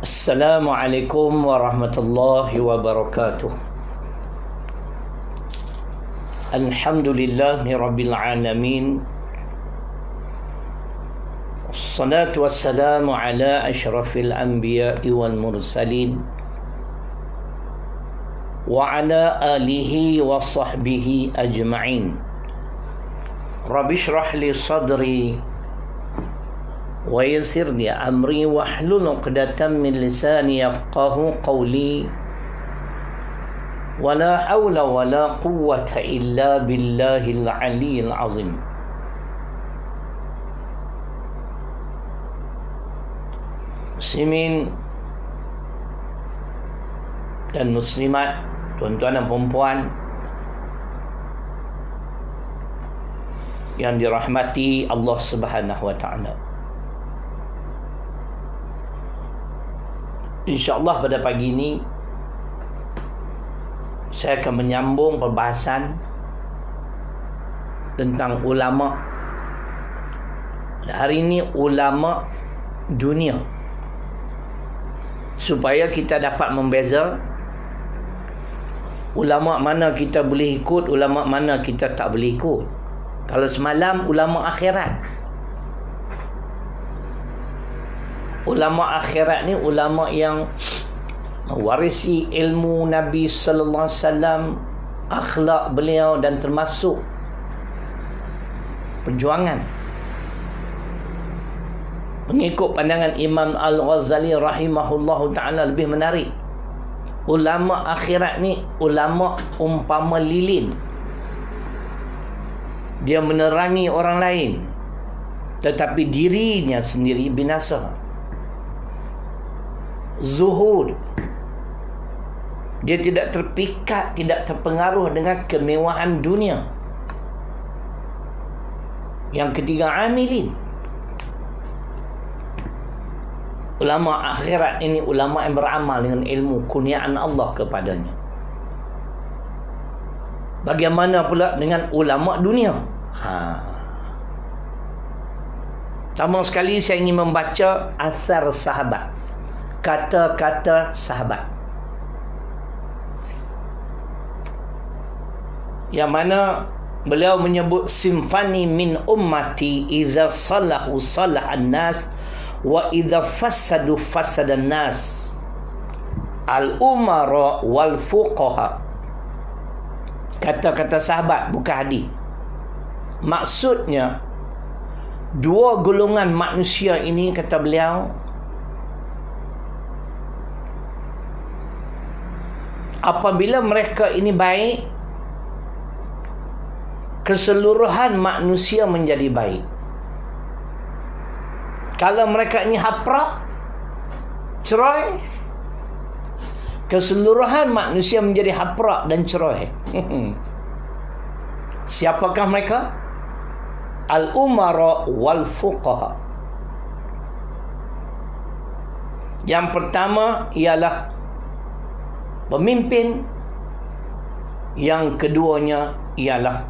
Assalamualaikum warahmatullahi wabarakatuh. Alhamdulillahi rabbil alamin. Wassalatu wassalamu ala asyrafil anbiya'i wal mursalin wa ala alihi wa sahbihi ajma'in. Rabbi shrah li sadri wa yassir li amri wahlul 'uqdatam min lisani yafqahu qawli wa la hawla wa la quwwata illa billahil 'aliyyil 'azim. Muslimin dan muslimat, tuan-tuan dan puan-puan yang dirahmati Allah Subhanahu wa taala. InsyaAllah pada pagi ini saya akan menyambung perbahasan tentang ulama. Hari ini ulama dunia, supaya kita dapat membeza ulama mana kita boleh ikut, ulama mana kita tak boleh ikut. Kalau semalam ulama akhirat, ulama akhirat ni ulama yang mewarisi ilmu Nabi sallallahu alaihi wasallam, akhlak beliau, dan termasuk perjuangan. Mengikut pandangan Imam Al-Ghazali rahimahullahu ta'ala lebih menarik. Ulama akhirat ni ulama umpama lilin. Dia menerangi orang lain, tetapi dirinya sendiri binasa. Zuhud, dia tidak terpikat, tidak terpengaruh dengan kemewahan dunia. Yang ketiga, amilin. Ulama akhirat ini ulama yang beramal dengan ilmu kurniaan Allah kepadanya. Bagaimana pula dengan ulama dunia? Pertama sekali saya ingin membaca asar sahabat, kata-kata sahabat, yang mana beliau menyebut simfani min ummati idza salahu salahan nas wa idza fasadu fasadan nas, al-umara wal fuqaha. Kata-kata sahabat, bukan hadis. Maksudnya dua golongan manusia ini, kata beliau, apabila mereka ini baik, keseluruhan manusia menjadi baik. Kalau mereka ini haprak, cerai, keseluruhan manusia menjadi haprak dan cerai. Siapakah mereka? Al-umara wal fuqaha. Yang pertama ialah pemimpin, yang keduanya ialah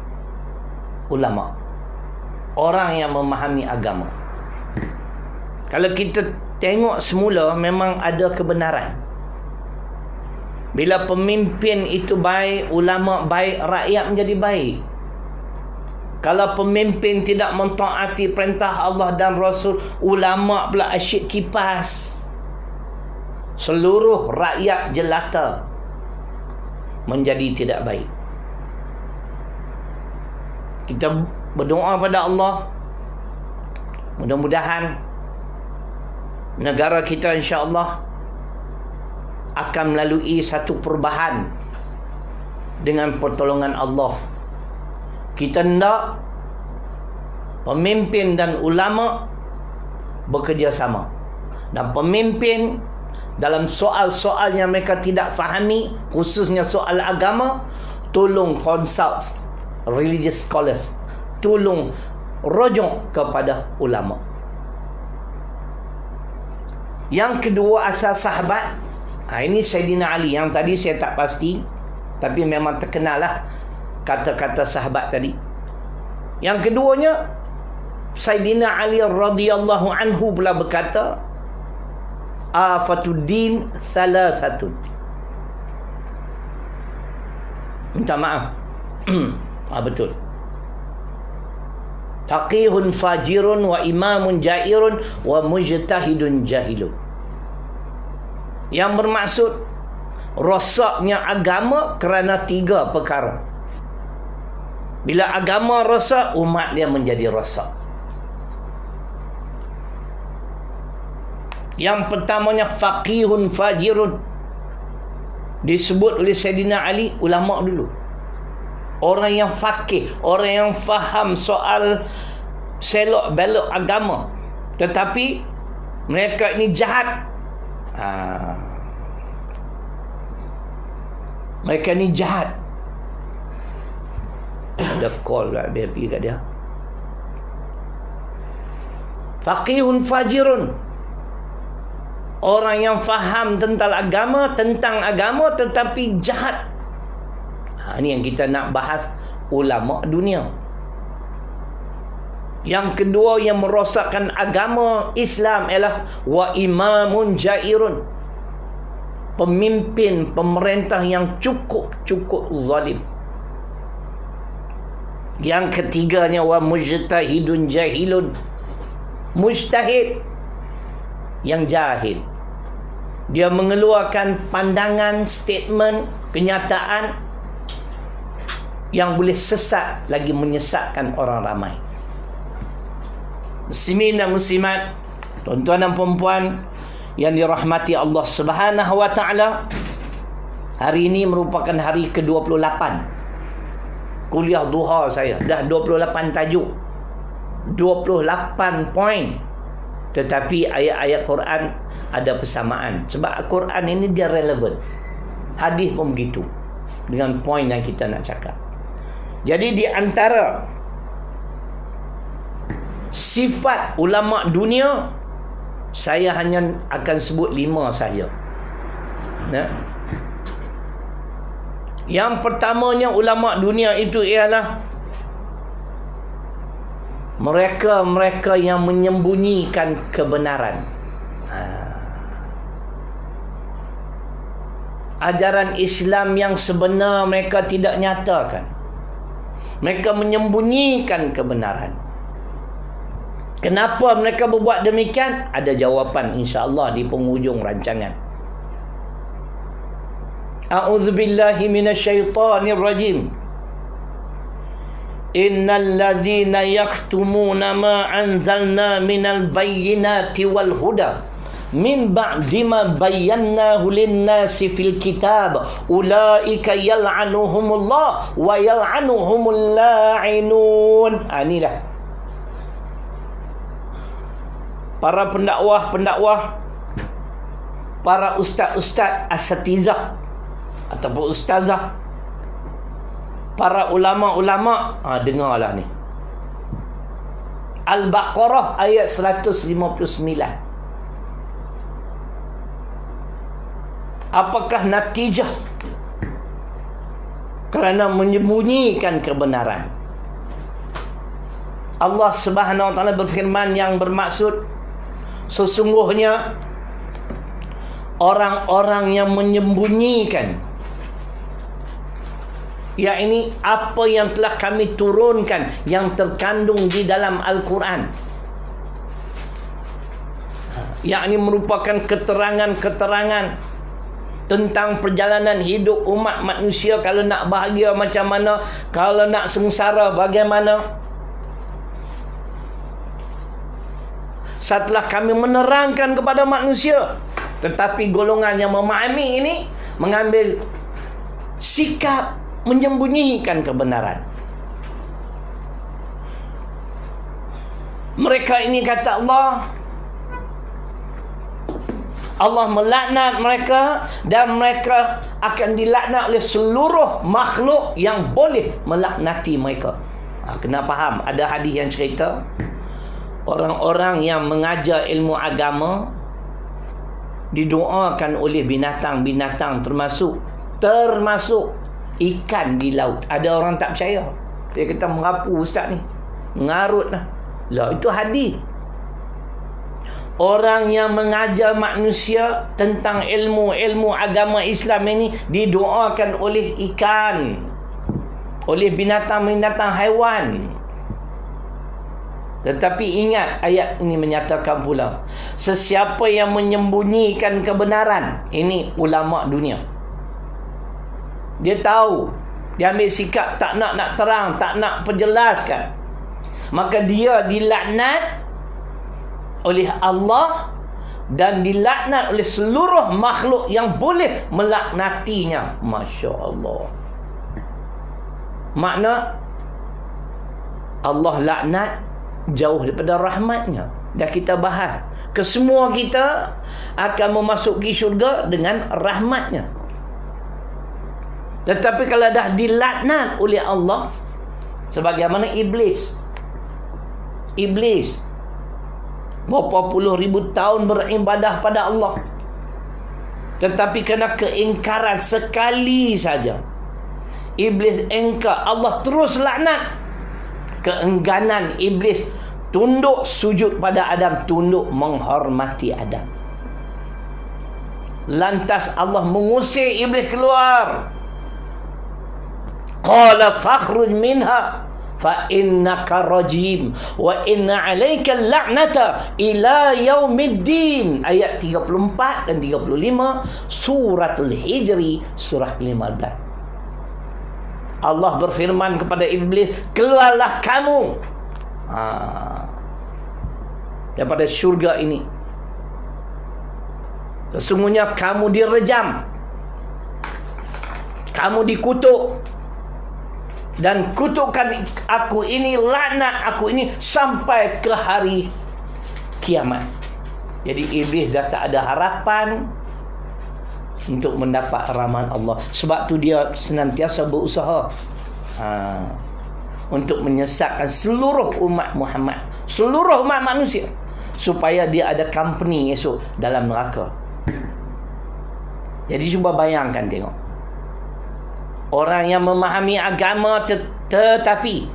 ulama, orang yang memahami agama. Kalau kita tengok semula, memang ada kebenaran. Bila pemimpin itu baik, ulama baik, rakyat menjadi baik. Kalau pemimpin tidak mentaati perintah Allah dan Rasul, ulama pula asyik kipas, seluruh rakyat jelata menjadi tidak baik. Kita berdoa pada Allah, mudah-mudahan negara kita insya-Allah akan melalui satu perubahan dengan pertolongan Allah. Kita hendak pemimpin dan ulama bekerjasama, dan pemimpin dalam soal-soal yang mereka tidak fahami, khususnya soal agama, tolong consult religious scholars, tolong rujuk kepada ulama. Yang kedua, asal sahabat. Ini Sayyidina Ali. Yang tadi saya tak pasti, tapi memang terkenal lah kata-kata sahabat tadi. Yang keduanya, Sayyidina Ali radhiyallahu anhu pula berkata, Afatuddin salasatun. Minta maaf. Betul. Faqihun fajirun wa imamun jairun wa mujtahidun jahilun. Yang bermaksud rosaknya agama kerana 3 perkara. Bila agama rosak, umat dia menjadi rosak. Yang pertamanya faqihun fajirun. Disebut oleh Sayyidina Ali, ulama dulu. Orang yang faqih, orang yang faham soal selok belok agama, tetapi mereka ini jahat. Mereka ni jahat. Ada call kat dia, pergi kat dia. Faqihun fajirun. Orang yang faham tentang agama tetapi jahat. Ini yang kita nak bahas, ulama dunia. Yang kedua yang merosakkan agama Islam ialah wa imamun jairun. Pemimpin pemerintah yang cukup zalim. Yang ketiganya wa mujtahidun jahilun. Mujtahid yang jahil. Dia mengeluarkan pandangan, statement, kenyataan yang boleh sesat lagi menyesatkan orang ramai. Muslimin dan muslimat, tuan-tuan dan puan-puan yang dirahmati Allah Subhanahu wa taala, hari ini merupakan hari ke-28 kuliah duha saya. Dah 28 tajuk, 28 poin. Tetapi ayat-ayat Quran ada persamaan. Sebab Al-Quran ini dia relevan. Hadis pun begitu, dengan poin yang kita nak cakap. Jadi di antara sifat ulama dunia, saya hanya akan sebut 5 saja. Yang pertamanya ulama dunia itu ialah mereka yang menyembunyikan kebenaran. Ajaran Islam yang sebenar mereka tidak nyatakan. Mereka menyembunyikan kebenaran. Kenapa mereka berbuat demikian? Ada jawapan insya-Allah di penghujung rancangan. A'udzubillahi minasyaitonir rajim. Innal ladzina yaktumuna ma anzalna minal bayyinati wal huda min ba'di ma bayyanahu lin-nasi fil kitab ulaika yal'anuhumullah wa yal'anuhumul la'inun. Inilah para pendakwah, para ustaz-ustaz asatizah ataupun ustazah, para ulama-ulama, dengarlah ni. Al-Baqarah ayat 159. Apakah natijah kerana menyembunyikan kebenaran? Allah Subhanahu wa taala berfirman yang bermaksud, sesungguhnya orang-orang yang menyembunyikan, yakni apa yang telah kami turunkan yang terkandung di dalam Al-Quran, yakni merupakan keterangan-keterangan tentang perjalanan hidup umat manusia. Kalau nak bahagia macam mana, kalau nak sengsara bagaimana. Setelah kami menerangkan kepada manusia, tetapi golongan yang memahami ini mengambil sikap menyembunyikan kebenaran. Mereka ini, kata Allah melaknat mereka, dan mereka akan dilaknat oleh seluruh makhluk yang boleh melaknati mereka. Kena faham, ada hadis yang cerita orang-orang yang mengajar ilmu agama didoakan oleh binatang-binatang, termasuk ikan di laut. Ada orang tak percaya, dia kata merapu ustaz ni, mengarut lah. Itu hadis. orang yang mengajar manusia tentang ilmu-ilmu agama Islam ini didoakan oleh ikan, oleh binatang-binatang haiwan. Tetapi ingat, ayat ini menyatakan pula, sesiapa yang menyembunyikan kebenaran, ini ulama dunia, dia tahu, dia ambil sikap tak nak terang, tak nak perjelaskan, maka dia dilaknat oleh Allah dan dilaknat oleh seluruh makhluk yang boleh melaknatinya. Masya Allah. Makna Allah laknat jauh daripada rahmatnya. Dah kita bahas, kesemua kita akan memasuki syurga dengan rahmatnya. Tetapi kalau dah dilaknat oleh Allah, sebagaimana Iblis berapa puluh ribu tahun beribadah pada Allah, tetapi kerana keingkaran sekali saja, Iblis engkar, Allah terus laknat. Keengganan Iblis tunduk sujud pada Adam, tunduk menghormati Adam. Lantas Allah mengusir Iblis keluar. Qala fakhruj minha fa innaka rajim wa inna 'alaika la'nata ila yaumiddin. Ayat 34 dan 35 suratul Hijri, surah 15. Allah berfirman kepada Iblis, keluarlah kamu daripada syurga ini. Sesungguhnya kamu direjam, kamu dikutuk, dan kutukan aku ini, laknat aku ini sampai ke hari kiamat. Jadi Iblis dah tak ada harapan untuk mendapat rahmat Allah. Sebab tu dia senantiasa berusaha untuk menyesatkan seluruh umat Muhammad, seluruh umat manusia, supaya dia ada company esok dalam neraka. Jadi cuba bayangkan, tengok, orang yang memahami agama tetapi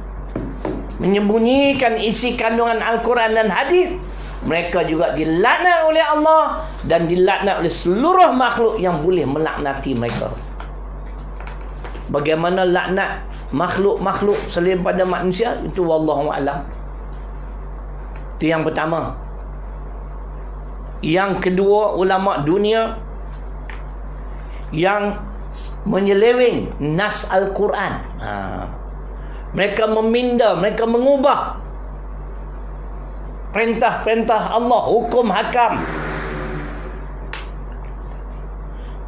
menyembunyikan isi kandungan Al-Quran dan hadis, mereka juga dilaknat oleh Allah dan dilaknat oleh seluruh makhluk yang boleh melaknati mereka. Bagaimana laknat makhluk-makhluk selain pada manusia, itu wallahu a'lam. Itu yang pertama. Yang kedua, ulama dunia yang menyeleweng nas Al-Quran. Mereka meminda, mereka mengubah perintah-perintah Allah, hukum hakam.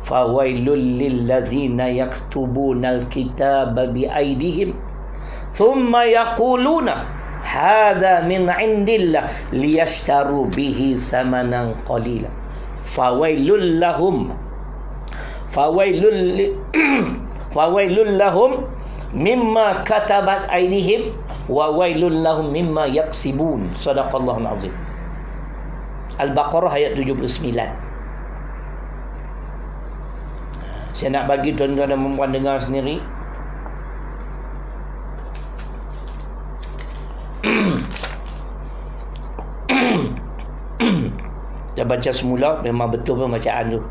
Fawailul lillazina yaktubunal kitaba biaydihim thumma yaquluna hadza min indillah liyashtaru bihi thamanan qalila. Fawailul lahum mimma katabat aydihim wa wailul lahum mimma yaksibun. Sadaqallahul azim. Al-Baqarah ayat 79. Saya nak bagi tuan-tuan dan puan dengar sendiri. Dia baca semula, memang betul pembacaan tu,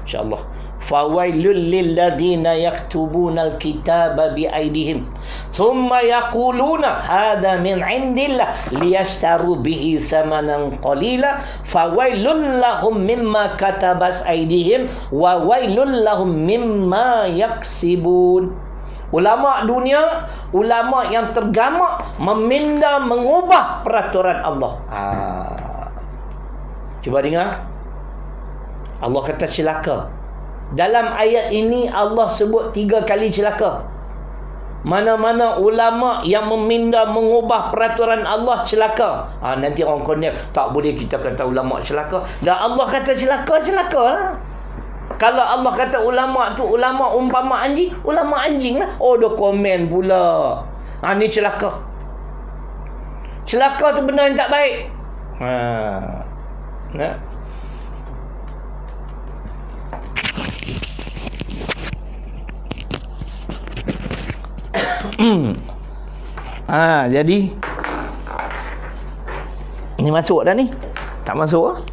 InsyaAllah. Fawailul lilladzina yaktubunal kitaba biaydihim thumma yaquluna hadza min indillah liyashtaru bihi thamanan qalila fawailul lahum mimma katabat aydihim wa wailul lahum mimma yaksibun. Ulama dunia, ulama yang tergamak meminda mengubah peraturan Allah. Cuba dengar. Allah kata celaka. Dalam ayat ini Allah sebut 3 kali celaka. Mana-mana ulama yang meminda mengubah peraturan Allah celaka. Nanti orang konek, tak boleh kita kata ulama celaka. Dah Allah kata celaka lah. Kalau Allah kata ulama tu ulama umpama anjing, ulama anjing lah. Oh, dia komen pula. Ni celaka. Celaka tu benda yang tak baik. Jadi ini masuk dah ni. Tak masuk?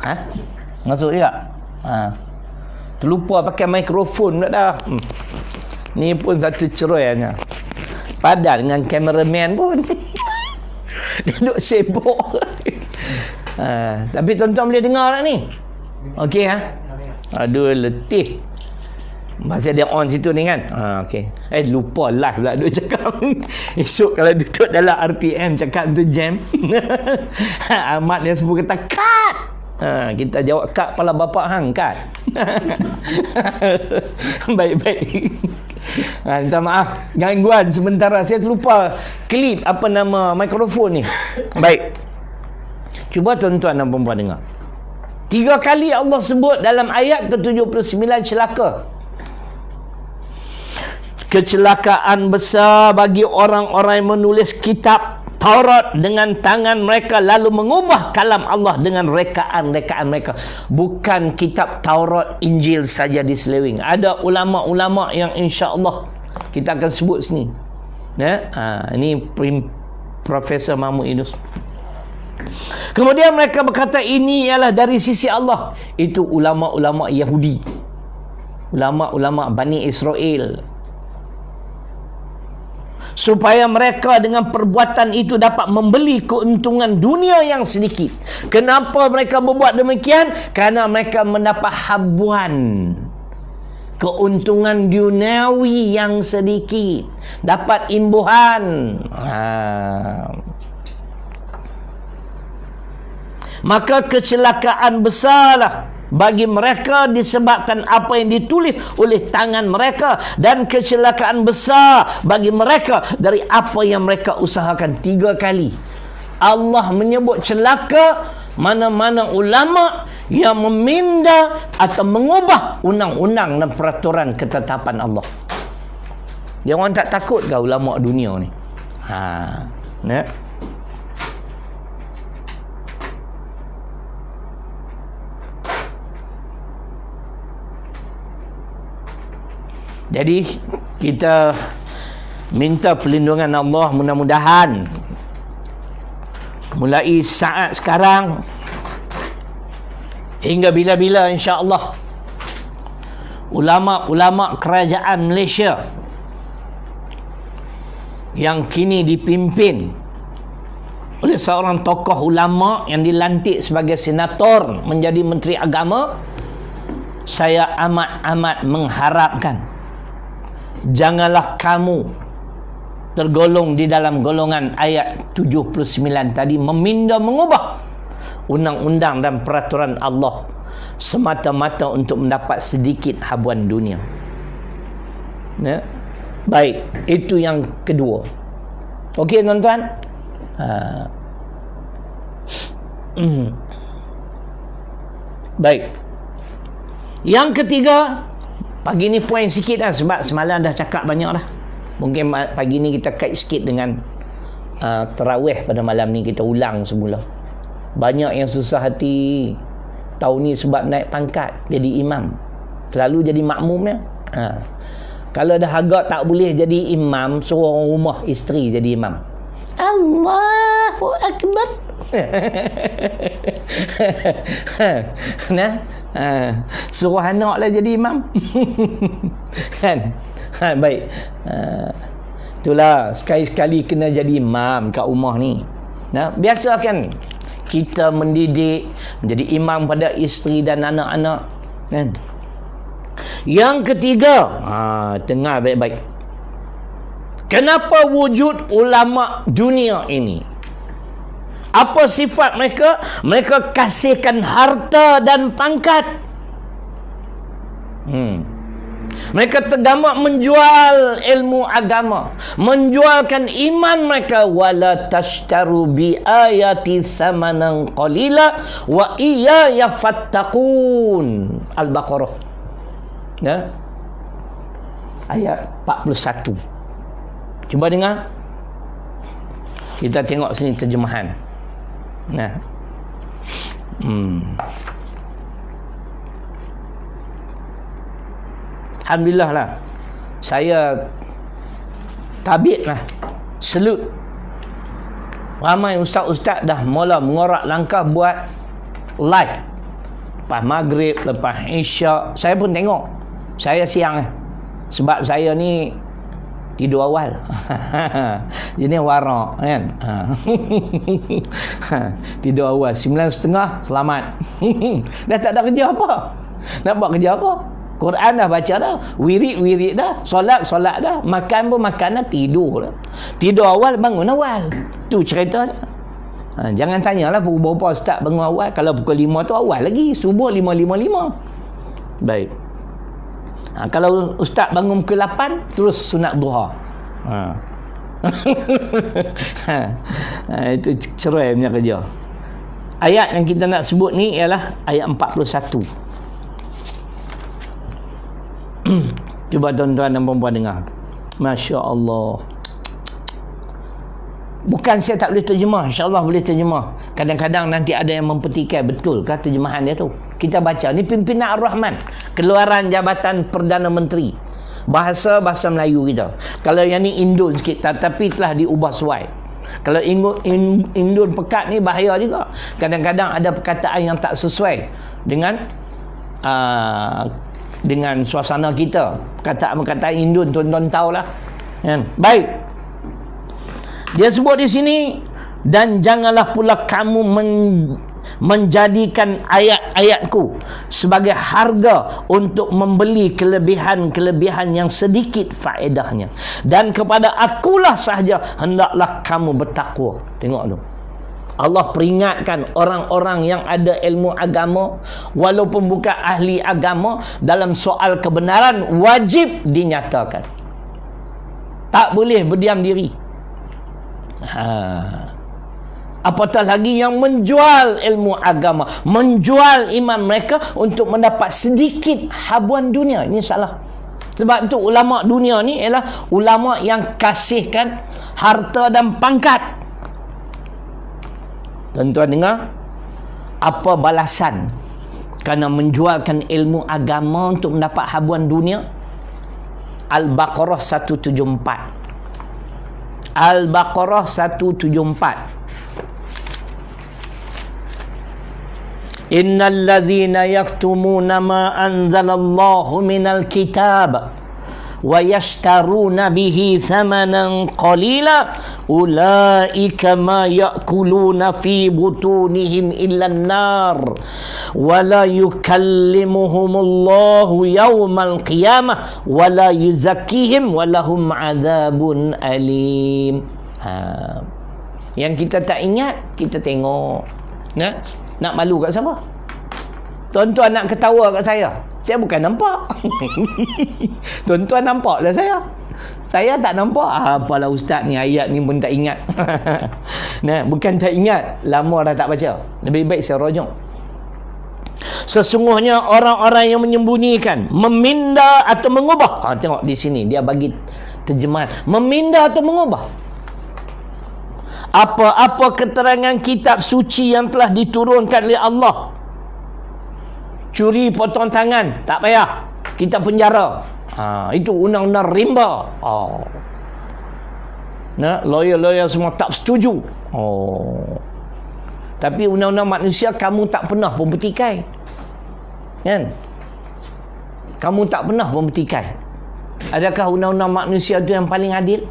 Ha? Masuk juga? Terlupa pakai mikrofon pula dah. Ni pun satu ceroinya. Padan dengan kameraman pun. Dia duduk sibuk. Tapi tuan-tuan boleh dengar tak ni? Okey Aduh, letih. Masih ada on situ ni kan? Okey. Lupa live pula duk cakap. Esok kalau duduk dalam RTM cakap tu jam. Ahmad dia semua kata cut. Kita jawab cut kepala bapak hang cut. Baik-baik. Minta maaf gangguan sementara, saya terlupa klip apa nama mikrofon ni. Baik. Cuba tuan-tuan dan puan-puan dengar. 3 kali Allah sebut dalam ayat ke-79 celaka. Kecelakaan besar bagi orang-orang yang menulis kitab Taurat dengan tangan mereka lalu mengubah kalam Allah dengan rekaan-rekaan mereka. Bukan kitab Taurat, Injil saja diseleweng. Ada ulama-ulama yang insya-Allah kita akan sebut sini. Ini Profesor Mahmud Yunus. Kemudian mereka berkata ini ialah dari sisi Allah. Itu ulama-ulama Yahudi, ulama-ulama Bani Israel, supaya mereka dengan perbuatan itu dapat membeli keuntungan dunia yang sedikit. Kenapa mereka berbuat demikian? Kerana mereka mendapat habuan keuntungan duniawi yang sedikit, dapat imbuhan. Maka kecelakaan besarlah bagi mereka disebabkan apa yang ditulis oleh tangan mereka, dan kecelakaan besar bagi mereka dari apa yang mereka usahakan. 3 kali Allah menyebut celaka mana-mana ulama yang meminda atau mengubah undang-undang dan peraturan ketetapan Allah. Dia orang tak takut ke ulama dunia ni? Jadi kita minta perlindungan Allah, mudah-mudahan mulai saat sekarang hingga bila-bila insya-Allah ulama-ulama kerajaan Malaysia yang kini dipimpin oleh seorang tokoh ulama yang dilantik sebagai senator menjadi menteri agama, saya amat-amat mengharapkan janganlah kamu tergolong di dalam golongan ayat 79 tadi, meminda mengubah undang-undang dan peraturan Allah semata-mata untuk mendapat sedikit habuan dunia. Baik, itu yang kedua. Okey tuan-tuan. Baik. Yang ketiga, pagi ni poin sikit lah, sebab semalam dah cakap banyak dah. Mungkin pagi ni kita kait sikit dengan tarawih pada malam ni, kita ulang semula. Banyak yang susah hati tahun ni sebab naik pangkat jadi imam, selalu jadi makmum ya. Kalau dah agak tak boleh jadi imam, suruh orang rumah isteri jadi imam. Allahu Akbar. Suruh anak lah jadi imam. Kan? Baik. Itulah, sekali-sekali kena jadi imam kat rumah ni. Biasa kan kita mendidik menjadi imam pada isteri dan anak-anak, kan? Yang ketiga, dengar baik-baik. Kenapa wujud ulama dunia ini? Apa sifat mereka? Mereka kasihkan harta dan pangkat. Mereka tergamak menjual ilmu agama, menjualkan iman mereka. Wala tashtaru bi ayati samanan qalila wa iyaya fattaqun. Al-Baqarah, ya, ayat 41. Cuba dengar. Kita tengok sini terjemahan. Alhamdulillah lah, saya tabik lah, selut. Ramai ustaz-ustaz dah mula mengorak langkah buat live. Lepas maghrib, lepas isyak, saya pun tengok. Saya siang sebab saya ni tidur awal. Jadi warak kan. Tidur awal 9:30 selamat. Dah tak ada kerja apa. Nak buat kerja apa? Quran dah baca dah, wirid dah, solat dah, makan pun makan dah, tidur dah. Tidur awal, bangun awal. Tu ceritanya. Jangan tanyalah pukul berapa start bangun awal. Kalau pukul 5 tu awal lagi, subuh 5:55. Baik. Kalau ustaz bangun pukul 8, terus sunat duha. Itu cerai punya kerja. Ayat yang kita nak sebut ni ialah ayat 41. Cuba tuan-tuan dan puan-puan dengar. Masya Allah. Bukan saya tak boleh terjemah, insya-Allah boleh terjemah. Kadang-kadang nanti ada yang mempertikai betul ke terjemahan dia tu. Kita baca ni pimpinan Ar-Rahman, keluaran Jabatan Perdana Menteri. Bahasa Melayu kita. Kalau yang ni Indon sikit, tapi telah diubah sesuai. Kalau Indon pekat ni bahaya juga. Kadang-kadang ada perkataan yang tak sesuai dengan suasana kita. Perkataan Indon tuan-tuan tahulah. Kan? Baik. Dia sebut di sini, dan janganlah pula kamu menjadikan ayat-ayatku sebagai harga untuk membeli kelebihan-kelebihan yang sedikit faedahnya, dan kepada akulah sahaja hendaklah kamu bertakwa. Tengok tu, Allah peringatkan orang-orang yang ada ilmu agama, walaupun bukan ahli agama, dalam soal kebenaran wajib dinyatakan, tak boleh berdiam diri. Apatah lagi yang menjual ilmu agama, menjual iman mereka untuk mendapat sedikit habuan dunia. Ini salah. Sebab itu ulama dunia ni ialah ulama yang kasihkan harta dan pangkat. Tuan-tuan dengar, apa balasan kerana menjualkan ilmu agama untuk mendapat habuan dunia? Al-Baqarah 174. Al-Baqarah 174. Innal ladzina yaktumuna ma anzalallahu minal kitab wa yashtaruna bihi thamanan qalila ulaika ma ya'kuluna fi butunihim illa an-nar wa la yukallimuhumullahu yawmal qiyamah wa la yuzakkihim wa lahum 'adzabun alim. Yang kita tak ingat, kita tengok. Nak malu kat siapa? Tuan-tuan nak ketawa kat saya bukan nampak. Tuan-tuan nampak lah saya tak nampak. Apalah ustaz ni, ayat ni pun tak ingat. Bukan tak ingat, lama dah tak baca. Lebih baik saya rojok. Sesungguhnya orang-orang yang menyembunyikan, meminda atau mengubah. Tengok di sini dia bagi terjemahan, meminda atau mengubah apa-apa keterangan kitab suci yang telah diturunkan oleh Allah. Curi potong tangan, tak payah, kita penjara. Itu undang-undang rimba. Lawyer-lawyer semua tak setuju. Tapi undang-undang manusia kamu tak pernah pun bertikai. Kan? Kamu tak pernah pun bertikai. Adakah undang-undang manusia itu yang paling adil?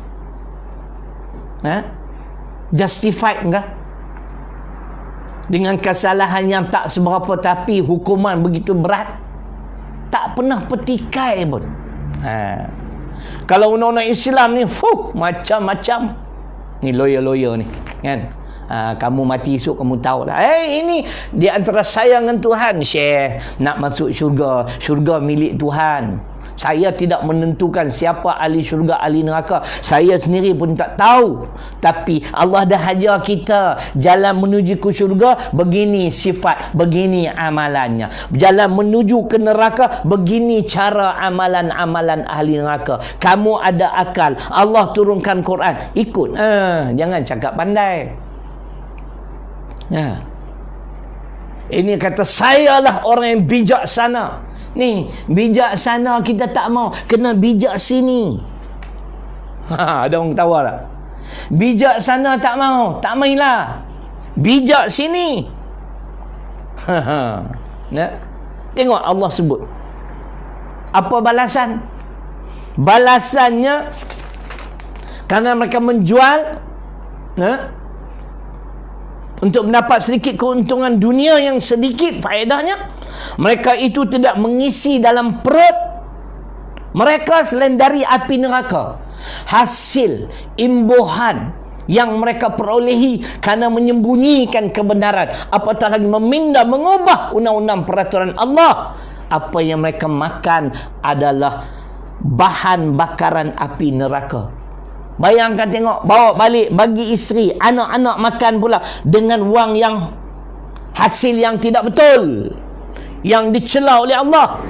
Justified enggak? Dengan kesalahan yang tak seberapa tapi hukuman begitu berat, tak pernah petikai pun. Kalau undang-undang Islam ni macam-macam. Ni lawyer-lawyer ni kan. Kamu mati esok kamu tahu lah. Ini di antara saya dengan Tuhan, Syekh. Nak masuk syurga milik Tuhan. Saya tidak menentukan siapa ahli syurga, ahli neraka. Saya sendiri pun tak tahu. Tapi Allah dah ajar kita jalan menuju ke syurga, begini sifat, begini amalannya. Jalan menuju ke neraka, begini cara amalan-amalan ahli neraka. Kamu ada akal, Allah turunkan Quran, ikut. Jangan cakap pandai. Ini kata saya lah orang yang bijaksana. Ni bijaksana kita tak mau, kena bijak sini. Ada orang ketawa tak? Bijaksana tak mau, tak mainlah. Bijak sini. Ya. Tengok Allah sebut. Apa balasan? Balasannya kerana mereka menjual untuk mendapat sedikit keuntungan dunia yang sedikit faedahnya, mereka itu tidak mengisi dalam perut mereka selain dari api neraka. Hasil imbuhan yang mereka perolehi kerana menyembunyikan kebenaran, apatah lagi meminda mengubah undang-undang peraturan Allah, apa yang mereka makan adalah bahan bakaran api neraka. Bayangkan, tengok, bawa balik bagi isteri, anak-anak makan pula dengan wang yang hasil yang tidak betul, yang dicela oleh Allah.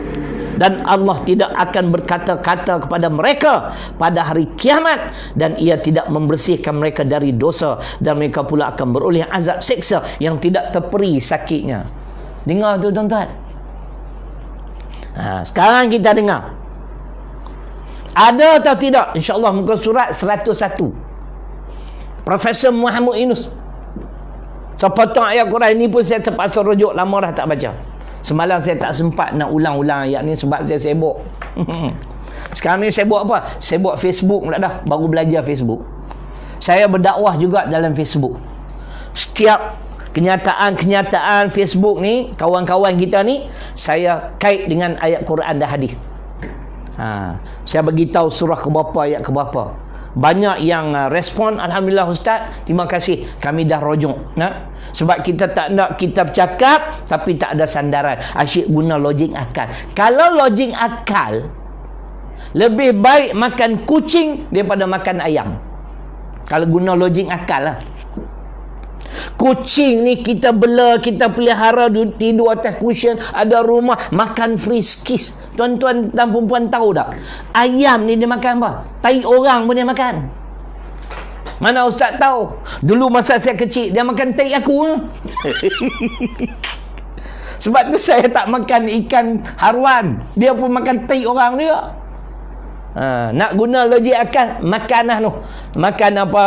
Dan Allah tidak akan berkata-kata kepada mereka pada hari kiamat, dan ia tidak membersihkan mereka dari dosa, dan mereka pula akan beroleh azab seksa yang tidak terperi sakitnya. Dengar tu tuan-tuan. Sekarang kita dengar, ada atau tidak, insya-Allah muka surat 101, Profesor Muhammad Yunus. Sepotong ayat Quran ini pun saya terpaksa rujuk, lama dah tak baca. Semalam saya tak sempat nak ulang-ulang ayat ni sebab saya sibuk. Sekarang ni sibuk apa? Sibuk Facebook pula dah. Baru belajar Facebook. Saya berdakwah juga dalam Facebook. Setiap kenyataan-kenyataan Facebook ni, kawan-kawan kita ni, saya kait dengan ayat Quran dan hadis. Saya bagi tahu surah ke berapa, ayat ke berapa. Banyak yang respon, alhamdulillah ustaz, terima kasih, kami dah rujuk. Sebab kita tak nak kitab cakap tapi tak ada sandaran. Asyik guna logik akal. Kalau logik akal, lebih baik makan kucing daripada makan ayam. Kalau guna logik akal lah. Kucing ni kita bela, kita pelihara, tidur atas cushion, ada rumah, makan friskies. Tuan-tuan dan perempuan tahu tak? Ayam ni dia makan apa? Tai orang pun dia makan. Mana ustaz tahu? Dulu masa saya kecil, dia makan tai aku. Sebab tu saya tak makan ikan haruan. Dia pun makan tai orang juga. Nak guna logik akal, makan tu. Makan apa?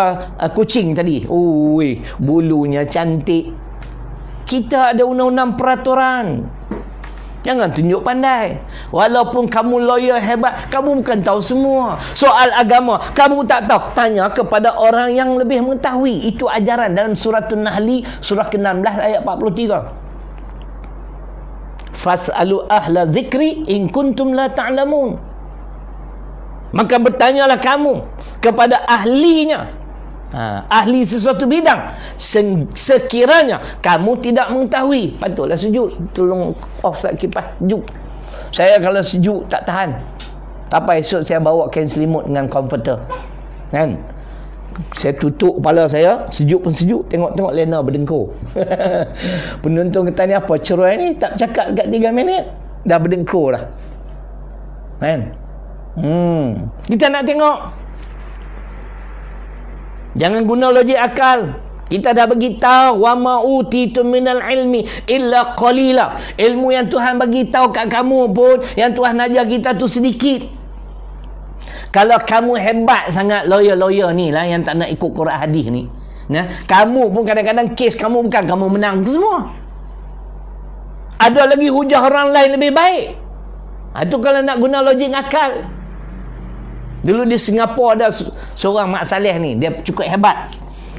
Kucing tadi. Ui, bulunya cantik. Kita ada undang-undang peraturan. Jangan tunjuk pandai. Walaupun kamu lawyer hebat, kamu bukan tahu semua. Soal agama, kamu tak tahu. Tanya kepada orang yang lebih mengetahui. Itu ajaran dalam surah An-Nahl, surah ke-16 ayat 43. Fas'alu ahla dzikri in kuntum la ta'lamun. Maka bertanyalah kamu kepada ahlinya, ahli sesuatu bidang, sekiranya kamu tidak mengetahui. Patutlah sejuk. Tolong off kipas sejuk. Saya kalau sejuk tak tahan. Apa esok saya bawa kain selimut dengan comforter, kan? Saya tutup kepala saya, sejuk pun sejuk. Tengok-tengok Lena berdengkur. Penonton kata ni apa cerai ni, tak cakap dekat 3 minit dah berdengkur dah, kan? Kita nak tengok. Jangan guna logik akal. Kita dah bagi tahu, wa ma utitu minal ilmi illa qalila. Ilmu yang Tuhan bagi tahu kat kamu pun, yang Tuhan ajar kita tu sedikit. Kalau kamu hebat sangat, lawyer-lawyer ni lah yang tak nak ikut Quran hadis ni, kamu pun kadang-kadang kes kamu bukan kamu menang semua. Ada lagi hujah orang lain lebih baik. Itu kalau nak guna logik akal. Dulu di Singapura ada seorang Mak Saleh ni, dia cukup hebat.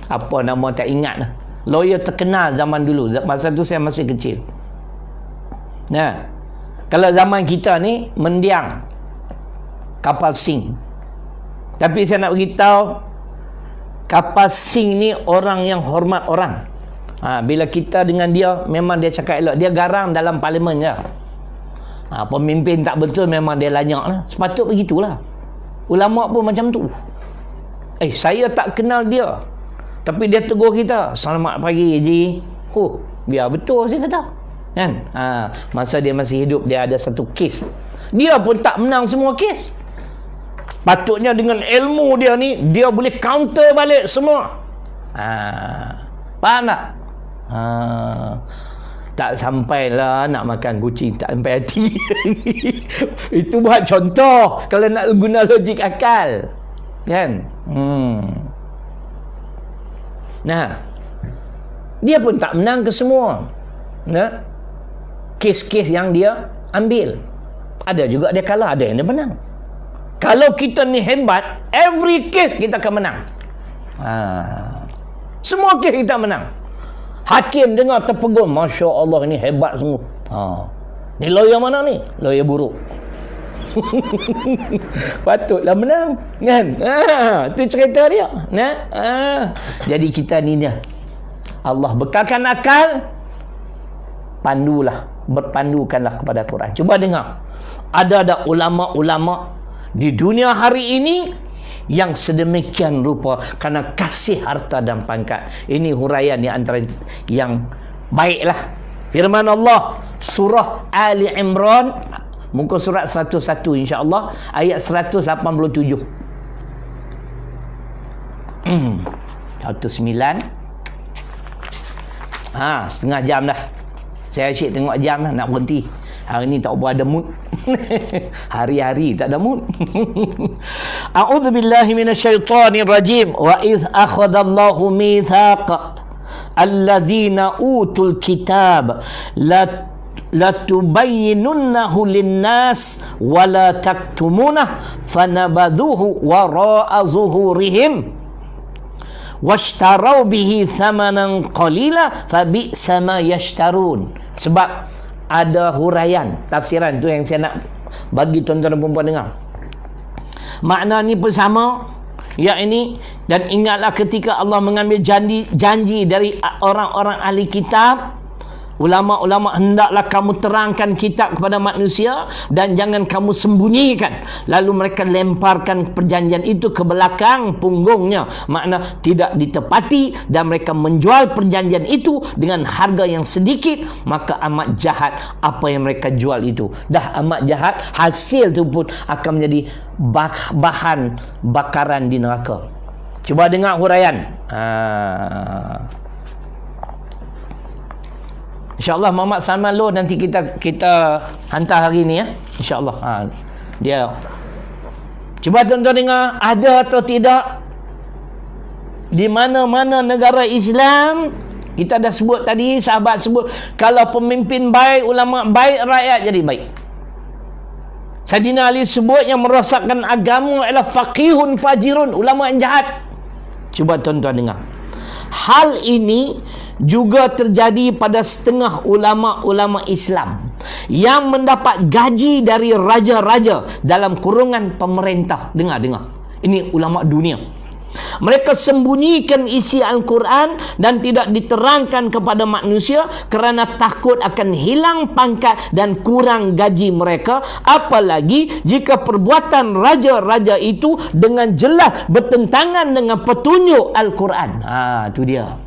Apa nama tak ingat lah. Lawyer terkenal zaman dulu. Masa tu saya masih kecil. Kalau zaman kita ni mendiang kapal Sing. Tapi saya nak beritahu, kapal Sing ni orang yang hormat orang. Bila kita dengan dia, memang dia cakap elok. Dia garang dalam parlimen je. Pemimpin tak betul, memang dia lanyak lah. Sepatut begitulah. Ulama pun macam tu. Saya tak kenal dia, tapi dia tegur kita, selamat pagi Haji. Biar betul saya kata, kan? Masa dia masih hidup, dia ada satu kes. Dia pun tak menang semua kes. Patutnya dengan ilmu dia ni, dia boleh counter balik semua. Faham tak? Tak sampailah nak makan kucing, tak sampai hati. Itu buat contoh kalau nak guna logik akal, kan? Nah, dia pun tak menang ke semua. kes-kes yang dia ambil. Ada juga dia kalah, ada yang dia menang. Kalau kita ni hebat, every case kita akan menang. Semua case kita menang. Hakim dengar terpegun, Masya Allah ini hebat semua. Ni lawyer mana ni? Lawyer buruk. Patutlah menang, kan? Tu cerita dia. Jadi kita ni dia. Allah bekalkan akal, berpandukanlah kepada Quran. Cuba dengar. Ada ulama-ulama di dunia hari ini yang sedemikian rupa kerana kasih harta dan pangkat. Ini huraian di antara yang baiklah. Firman Allah surah Ali Imran muka surat 101 insya-Allah ayat 187. 19 setengah jam dah. Saya asyik tengok jam lah, nak berhenti. Hari ni tak berada mood. Hari-hari tak ada mood. A'udzubillahi minasyaitonirrajim. Wa idh akhadallahu mithaqa alladzina utul kitab latubayyinunnahu linnas wa la taktumunah fanabadhuhu wara'a zuhurihim washtarau bihi thamanan qalila fabi'sa ma yashtarun. Sebab ada huraian tafsiran tu yang saya nak bagi tuan-tuan dan puan-puan dengar. Makna ni pun sama, yakni, dan ingatlah ketika Allah mengambil janji dari orang-orang ahli kitab, ulama-ulama, hendaklah kamu terangkan kitab kepada manusia dan jangan kamu sembunyikan. Lalu mereka lemparkan perjanjian itu ke belakang punggungnya, makna tidak ditepati, dan mereka menjual perjanjian itu dengan harga yang sedikit. Maka amat jahat apa yang mereka jual itu. Dah amat jahat, hasil itu pun akan menjadi bahan bakaran di neraka. Cuba dengar huraian. InsyaAllah Muhammad Salman Loh nanti kita hantar hari ni ya. InsyaAllah. Dia. Cuba tuan-tuan dengar, ada atau tidak di mana-mana negara Islam, kita dah sebut tadi, sahabat sebut, kalau pemimpin baik, ulama baik, rakyat jadi baik. Sayyidina Ali sebut yang merosakkan agama adalah faqihun fajirun, ulama yang jahat. Cuba tuan-tuan dengar. Hal ini juga terjadi pada setengah ulama-ulama Islam yang mendapat gaji dari raja-raja dalam kurungan pemerintah. Dengar. Ini ulama dunia. Mereka sembunyikan isi Al-Quran dan tidak diterangkan kepada manusia kerana takut akan hilang pangkat dan kurang gaji mereka. Apalagi jika perbuatan raja-raja itu dengan jelas bertentangan dengan petunjuk Al-Quran. Itu dia.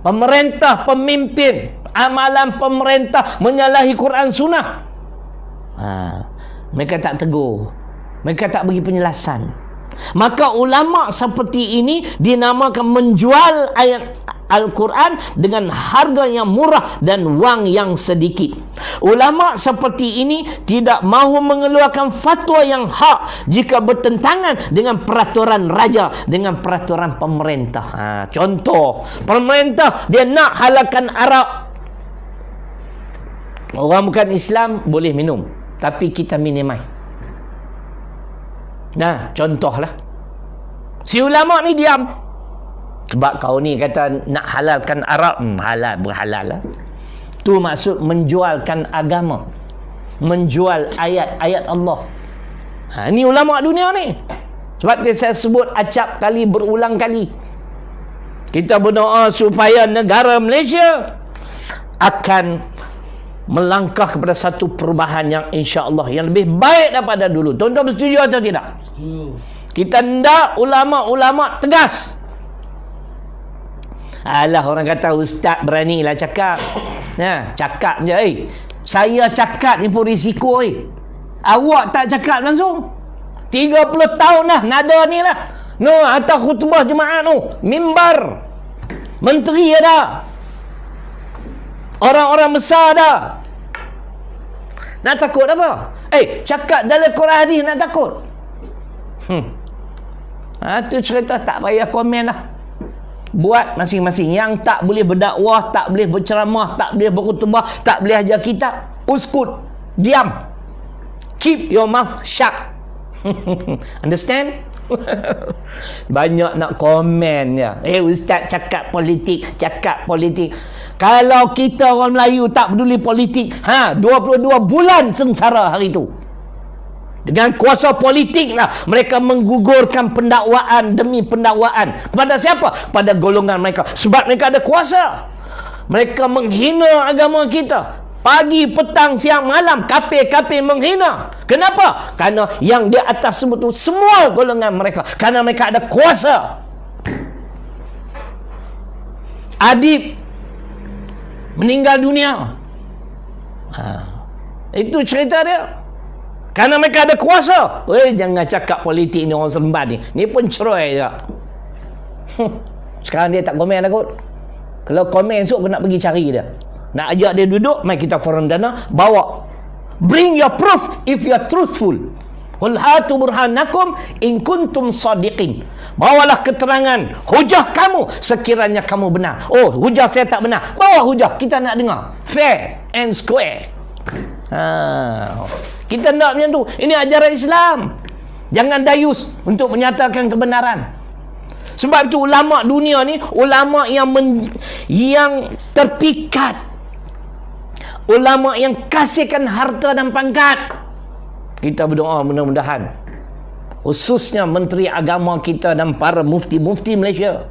Pemerintah, pemimpin, amalan pemerintah menyalahi Quran Sunnah. Mereka tak tegur, mereka tak bagi penjelasan. Maka ulama seperti ini dinamakan menjual ayat Al-Quran dengan harga yang murah dan wang yang sedikit. Ulama seperti ini tidak mahu mengeluarkan fatwa yang hak jika bertentangan dengan peraturan raja, dengan peraturan pemerintah. Contoh, pemerintah dia nak halalkan arak. Orang bukan Islam boleh minum, tapi kita minimai. Contohlah. Si ulama ni diam. Sebab kau ni kata nak halalkan arak, halal berhalal lah. Tu maksud menjualkan agama, menjual ayat-ayat Allah. Ni ulama dunia ni. Sebab tu saya sebut acap kali berulang kali. Kita berdoa supaya negara Malaysia akan melangkah kepada satu perubahan yang insya-Allah yang lebih baik daripada dulu. Tuan-tuan bersetuju atau tidak? Kita hendak ulama-ulama tegas. Alah, orang kata ustaz beranilah cakap. Cakap je. Saya cakap ni pun risiko. Awak tak cakap langsung. 30 tahun dah nada ni lah. Atas khutbah jemaah mimbar. Menteri ada. Orang-orang besar dah. Nak takut apa? Cakap dalam Quran hadis nak takut. Tu cerita tak payah komen lah. Buat masing-masing. Yang tak boleh berdakwah, tak boleh berceramah, tak boleh berkhutbah, tak boleh ajar kitab, uskut, diam. Keep your mouth shut. Understand? Banyak nak komen ya. Ustaz cakap politik. Kalau kita orang Melayu tak peduli politik, 22 bulan sengsara hari itu. Dengan kuasa politik lah mereka menggugurkan pendakwaan demi pendakwaan. Kepada siapa? Pada golongan mereka. Sebab mereka ada kuasa. Mereka menghina agama kita. Pagi, petang, siang, malam, kafir-kafir menghina. Kenapa? Kerana yang di atas sebut tu semua golongan mereka. Kerana mereka ada kuasa. Adib meninggal dunia. Itu cerita dia. Kerana mereka ada kuasa. Jangan cakap politik ni orang sembat ni. Ni pun cerai je. Sekarang dia tak komen dah kot. Kalau komen esok aku nak pergi cari dia. Nak ajak dia duduk, mai kita forum dana, bawa. Bring your proof if you are truthful. Qul hatu burhanakum in kuntum sadiqin. Bawalah keterangan, hujah kamu sekiranya kamu benar. Oh, hujah saya tak benar. Bawa hujah, kita nak dengar. Fair and square. Kita nak macam tu. Ini ajaran Islam. Jangan dayus untuk menyatakan kebenaran. Sebab itu ulama dunia ni ulama yang terpikat, ulama yang kasihkan harta dan pangkat. Kita berdoa mudah-mudahan khususnya Menteri Agama kita dan para mufti-mufti Malaysia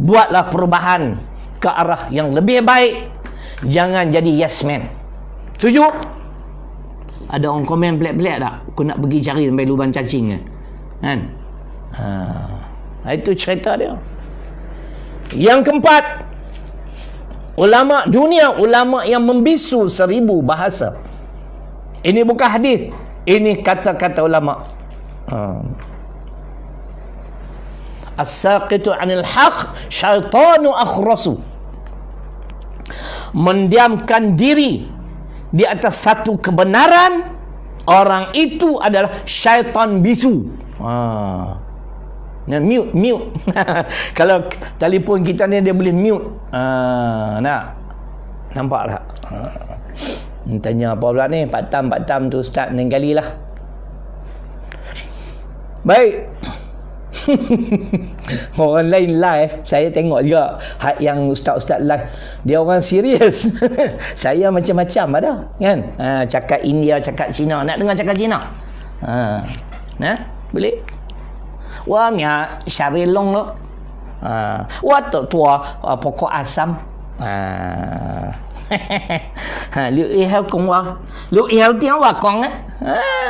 buatlah perubahan ke arah yang lebih baik. Jangan jadi yes man. Setuju? Ada orang komen pelik-pelik tak? Aku nak pergi cari sampai lubang cacing kan? Itu cerita dia. Yang keempat, ulama dunia, ulama yang membisu 1000 bahasa. Ini bukan hadis, ini kata-kata ulama. As-saqitu 'anil haqq syaitanu akhrasu. Mendiamkan diri di atas satu kebenaran, orang itu adalah syaitan bisu. Mute. Kalau telefon kita ni dia boleh mute. Nampak tak? Tanya apa pula ni? Pak Tam tu Ustaz meninggali lah. Baik. Orang lain live, saya tengok juga yang ustaz-ustaz live, dia orang serius. Saya macam-macam ada kan. Cakap India, cakap Cina. Nak dengar cakap Cina? Boleh? Wah, mia syari long lo. Wah, tua pokok asam. Lu ihau kong wa. Lu ihau tiang wa kong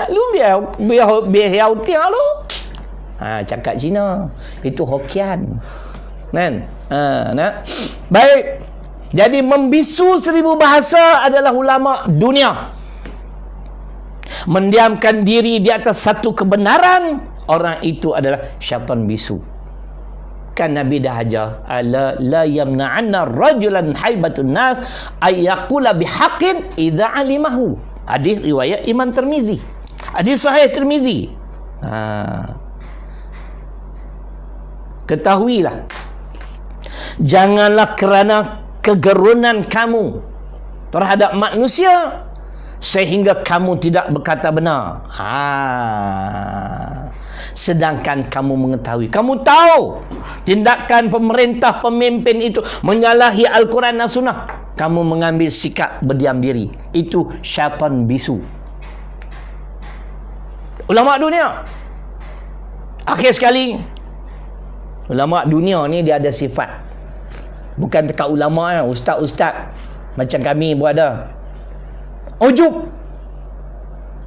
lu biar tiang lu. Cakap Cina. Itu Hokian. Kan? Baik. Jadi membisu 1000 bahasa adalah ulama dunia. Mendiamkan diri di atas satu kebenaran, orang itu adalah syaitan bisu. Kan Nabi dah ajar, ala la yamna'anna rajulan haibatun nas ayyaqula bihaqqin idza alimahu. Hadis riwayat Imam Tirmizi. Hadis sahih Tirmizi. Ketahuilah, janganlah kerana kegerunan kamu terhadap manusia sehingga kamu tidak berkata benar. Sedangkan kamu mengetahui, kamu tahu tindakan pemerintah, pemimpin itu menyalahi Al-Quran dan Sunnah, kamu mengambil sikap berdiam diri. Itu syaitan bisu. Ulama dunia. Akhir sekali, ulama dunia ni dia ada sifat. Bukan dekat ulama, ustaz-ustaz macam kami pun ada. Ujub.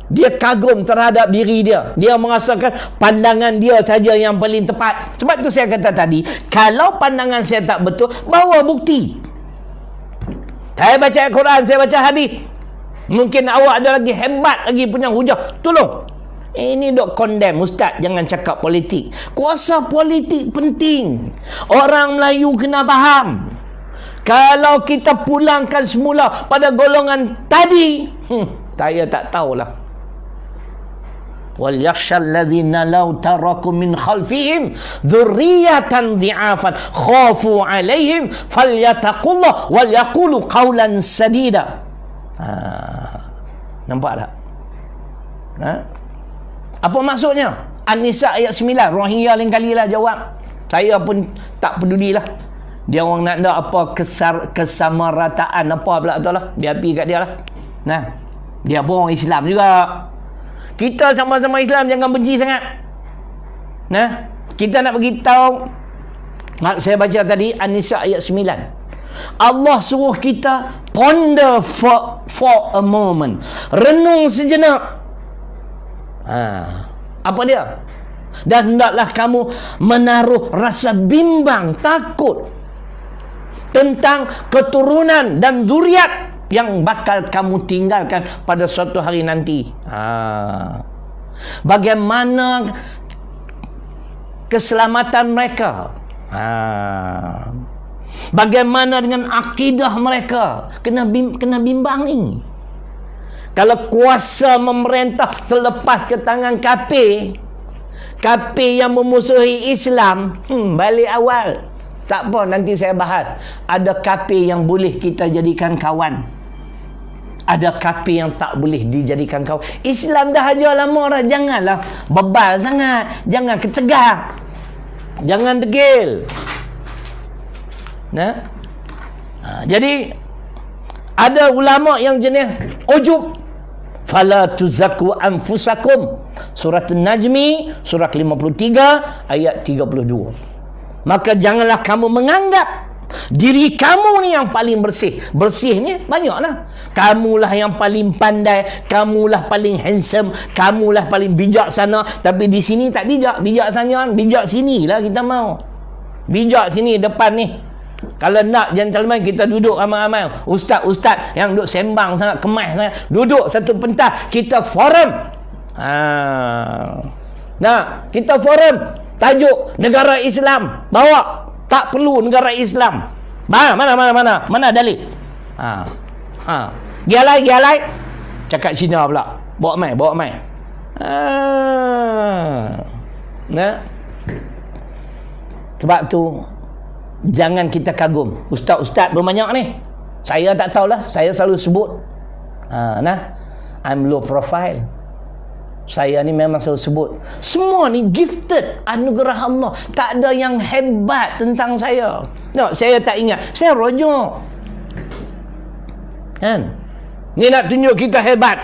Dia kagum terhadap diri dia. Dia merasakan pandangan dia saja yang paling tepat. Sebab tu saya kata tadi, kalau pandangan saya tak betul, bawa bukti. Saya baca Al-Quran, saya baca hadis. Mungkin awak ada lagi hebat lagi punya hujah. Tolong. Ini dok condemn, ustaz, jangan cakap politik. Kuasa politik penting. Orang Melayu kena faham. Kalau kita pulangkan semula pada golongan tadi, saya tak tahulah. wal yakhshal ladzina law taraku min khalfihim dzurriyyatan dhi'afan khafu 'alaihim falyattaqullah wal yaqulu qawlan sadida. Nampak tak? Apa maksudnya? An-Nisa ayat 9. Rohingya lain kali lah jawab. Saya pun tak pedulilah. Dia orang nak ada apa kesamarataan apa pula tu lah. Dia api kat dia lah. Nah, dia pun orang Islam juga. Kita sama-sama Islam, jangan benci sangat. Nah, kita nak bagi tahu. Saya baca tadi An-Nisa ayat 9. Allah suruh kita ponder for a moment. Renung sejenak. Apa dia? Dan hendaklah kamu menaruh rasa bimbang, takut tentang keturunan dan zuriat yang bakal kamu tinggalkan pada suatu hari nanti. Bagaimana keselamatan mereka? Bagaimana dengan akidah mereka? Kena bimbang ni. Kalau kuasa memerintah terlepas ke tangan kafir yang memusuhi Islam, balik awal. Tak apa, nanti saya bahas. Ada kafir yang boleh kita jadikan kawan, ada kafir yang tak boleh dijadikan kawan. Islam dah ajar lama dah. Janganlah bebal sangat, jangan ketegang, jangan degil. Jadi ada ulama yang jenis ujub. Fala tuzakku anfusakum. Surah An-Najmi, surah 53 ayat 32. Maka janganlah kamu menganggap diri kamu ni yang paling bersih. Bersih ni banyaklah. Kamulah yang paling pandai, kamulah paling handsome, kamulah paling bijaksana. Tapi di sini tak bijak. Bijaksana, bijak sini lah kita mau. Bijak sini depan ni. Kalau nak gentleman, kita duduk ramai-ramai. Ustaz-ustaz yang duduk sembang sangat, kemas sangat, duduk satu pentas, kita forum. Nah, kita forum. Tajuk negara Islam. Bawa. Tak perlu negara Islam. Mana dalil? Gialai. Cakap Cina pula. Bawa mai. Nah. Sebab tu jangan kita kagum. Ustaz-ustaz berbanyak ni. Saya tak tahulah. Saya selalu sebut. I'm low profile. Saya ni memang selalu sebut. Semua ni gifted. Anugerah Allah. Tak ada yang hebat tentang saya. No, saya tak ingat. Saya rojok. Kan? Ni nak tunjuk kita hebat.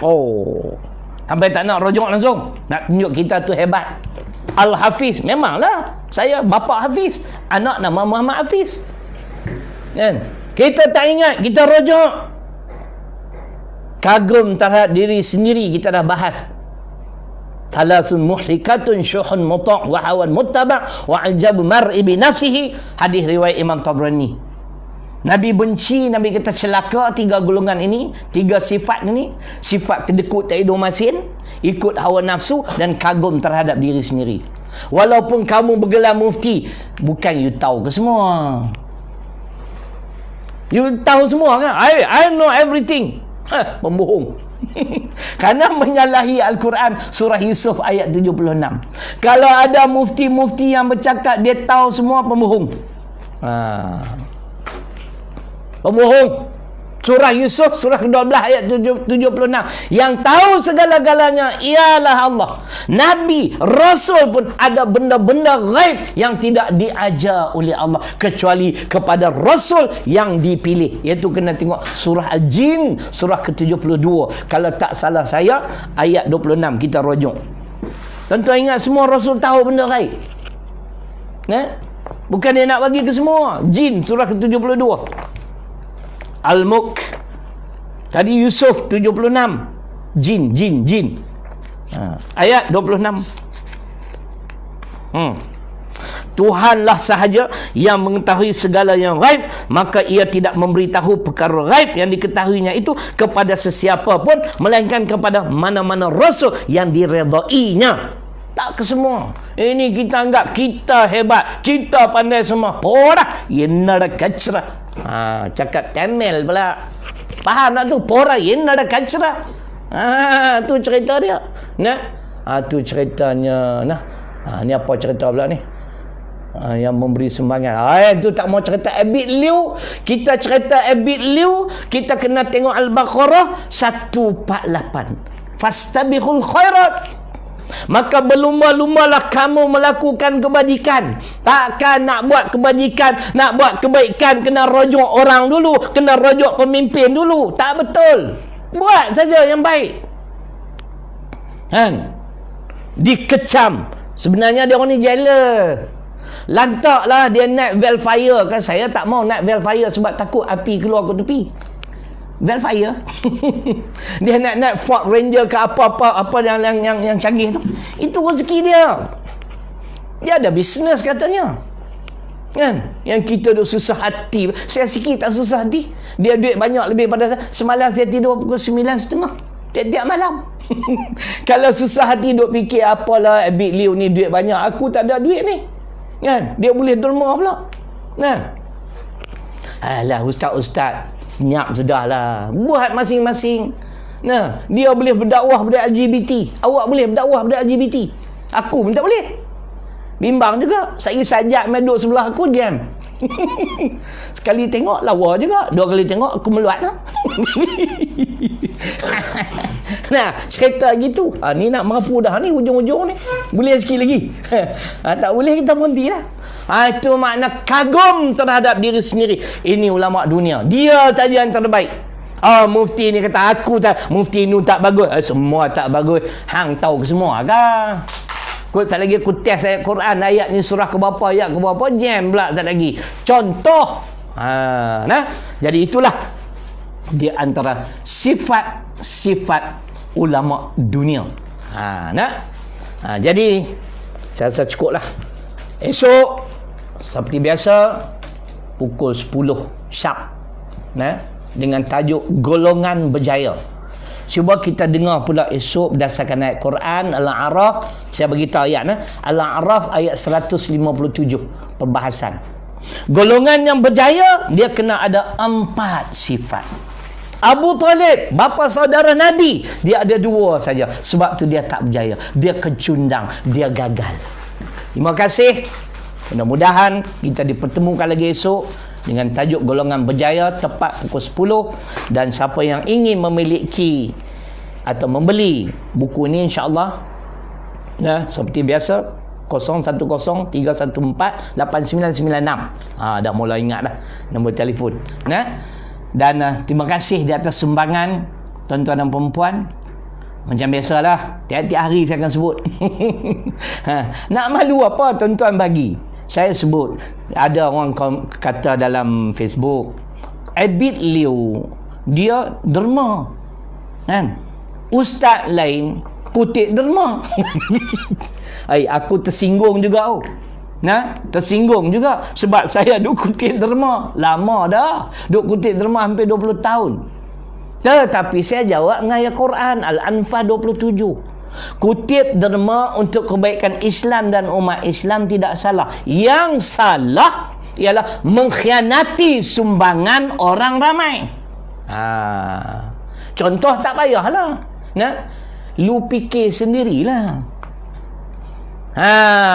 Sampai tak nak rojok langsung. Nak tunjuk kita tu hebat. Al-Hafiz. Memanglah. Saya bapa Hafiz. Anak nama Muhammad Hafiz. Kan? Kita tak ingat. Kita rojok. Kagum terhadap diri sendiri. Kita dah bahas. Thalathun muhlikatun syuhun muta' wa hawan muttaba' wa aljab mar'i bi nafsihi. Hadis riwayat Imam Tabrani. Nabi benci, Nabi kata celaka 3 golongan ini, 3 sifat ini. Sifat kedekut tak hidup masin, ikut hawa nafsu, dan kagum terhadap diri sendiri. Walaupun kamu bergelar mufti, bukan you tahu ke semua. You tahu semua kan? I know everything. Pembohong. Kerana menyalahi Al-Quran surah Yusuf ayat 76. Kalau ada mufti-mufti yang bercakap dia tahu semua, pembohong. Pembohong. Surah Yusuf surah ke-12 ayat 76. Yang tahu segala-galanya ialah Allah. Nabi, Rasul pun ada benda-benda ghaib yang tidak diajar oleh Allah kecuali kepada Rasul yang dipilih. Iaitu kena tengok surah Al-Jin surah ke-72. Kalau tak salah saya ayat 26 kita rujuk. Tentu ingat semua Rasul tahu benda ghaib. Bukan dia nak bagi ke semua. Jin surah ke-72. Al-Mulk. Tadi Yusuf 76. Jin. Ayat 26. Tuhanlah sahaja yang mengetahui segala yang ghaib, maka ia tidak memberitahu perkara ghaib yang diketahuinya itu kepada sesiapa pun, melainkan kepada mana-mana rasul yang diredainya. Tak ke semua. Ini kita anggap kita hebat, kita pandai semua. Pora yenada kacra. Cakap Tamil pula. Faham tak tu? Pora yenada kacra. Tu cerita dia. Tu ceritanya ni apa cerita pula ni? Yang memberi sumbangan. Itu tak mau cerita Abid Liu. Kita cerita Abid Liu, kita kena tengok Al-Baqarah 148. Fastabiqul khairat. Maka berlumba-lumbalah kamu melakukan kebajikan. Takkan nak buat kebajikan, nak buat kebaikan kena rujuk orang dulu, kena rujuk pemimpin dulu. Tak betul. Buat saja yang baik. Kan? Dikecam. Sebenarnya dia orang ni jailer. Lantaklah dia naik valve fire kan. Saya tak mau naik valve fire sebab takut api keluar ke tepi. Valve fire. Dia nak naik Ford Ranger ke apa yang canggih tu. Itu rezeki dia. Dia ada bisnes katanya. Kan? Yang kita duk susah hati. Saya sikit tak susah hati. Dia duit banyak lebih pada saya. Semalam saya tidur pukul 9.30. Tiap-tiap malam. Kalau susah hati duk fikir apalah Abid Liu ni duit banyak. Aku tak ada duit ni. Kan? Dia boleh derma pula. Kan? Alah ustaz-ustaz, senyap sudahlah. Buat masing-masing. Dia boleh berdakwah pada LGBT. Awak boleh berdakwah pada LGBT. Aku pun tak boleh. Bimbang juga. Saya sajak meduk sebelah aku jam. Sekali tengok lawa juga. 2 kali tengok aku meluat lah. Cerita gitu. Ni nak mampu dah ni hujung-hujung ni. Boleh sikit lagi. Tak boleh kita berhenti lah. Itu makna kagum terhadap diri sendiri. Ini ulama dunia. Dia saja yang terbaik. Mufti ni kata aku tak, mufti nu tak bagus. Semua tak bagus. Hang tahu ke semua kan? Tak lagi aku test ayat Quran, ayat ni surah ke berapa, ayat ke berapa, jam pula tak lagi. Contoh. Jadi itulah di antara sifat ulama dunia. Jadi saya rasa cukup lah. Esok seperti biasa pukul 10 sharp dengan tajuk golongan berjaya. Cuba kita dengar pula esok berdasarkan ayat Quran Al-A'raf. Saya beritahu ayat Al-A'raf ayat 157 perbahasan. Golongan yang berjaya dia kena ada 4 sifat. Abu Talib, bapa saudara Nabi, dia ada 2 saja. Sebab tu dia tak berjaya. Dia kecundang, dia gagal. Terima kasih. Mudah-mudahan kita dipertemukan lagi esok dengan tajuk golongan berjaya tepat pukul 10. Dan siapa yang ingin memiliki atau membeli buku ini, insya-Allah seperti biasa 0103148996. Dah mula ingat dah nombor telefon. Dan terima kasih di atas sumbangan tuan-tuan dan puan-puan. Macam biasalah, tiap-tiap hari saya akan sebut. Nak malu apa tuan-tuan bagi? Saya sebut. Ada orang kata dalam Facebook, Abid Liu dia derma. Kan? Ustaz lain kutip derma. Aku tersinggung juga. Tersinggung juga sebab saya duk kutip derma. Lama dah. Duk kutip derma hampir 20 tahun. Tetapi saya jawab dengan ayat Quran Al-Anfal 27. Kutip derma untuk kebaikan Islam dan umat Islam tidak salah. Yang salah ialah mengkhianati sumbangan orang ramai. Contoh tak payahlah. Lu fikir sendirilah.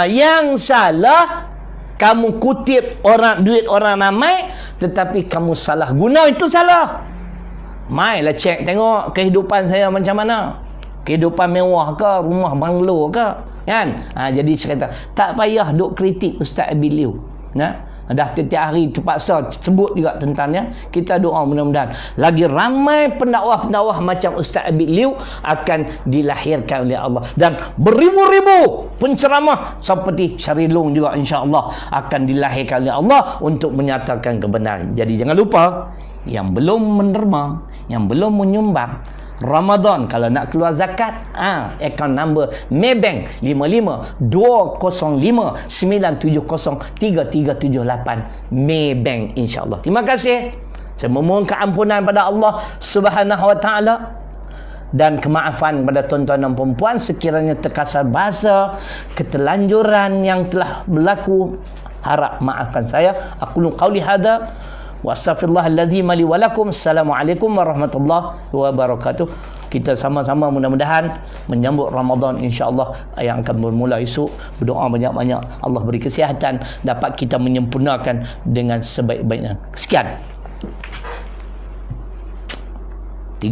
Yang salah kamu kutip duit orang ramai tetapi kamu salah guna, itu salah. Mailah cek tengok kehidupan saya macam mana. Kehidupan mewah ke, rumah banglo ke, kan? Jadi saya kata tak payah duk kritik Ustaz Abid Liu. Dah tiap hari terpaksa sebut juga tentangnya. Kita doa mudah-mudahan lagi ramai pendakwah-pendakwah macam Ustaz Abid Liu akan dilahirkan oleh Allah, dan beribu-ribu penceramah seperti Syarilung juga insya-Allah akan dilahirkan oleh Allah untuk menyatakan kebenaran. Jadi jangan lupa, yang belum menderma, yang belum menyumbang Ramadan, kalau nak keluar zakat, akaun number Maybank 55-205-970-3378 Maybank, insya-Allah. Terima kasih. Saya memohon keampunan pada Allah Subhanahu wa taala dan kemaafan pada tuan-tuan dan puan-puan sekiranya terkasar bahasa, ketelanjuran yang telah berlaku, harap maafkan saya. Aqulu qauli hadza wa astaghfirullahal ladzim li wa lakum. Assalamualaikum warahmatullahi wabarakatuh. Kita sama-sama mudah-mudahan menyambut Ramadan insya-Allah yang akan bermula esok. Berdoa banyak-banyak Allah beri kesihatan, dapat kita menyempurnakan dengan sebaik-baiknya. Sekian. 3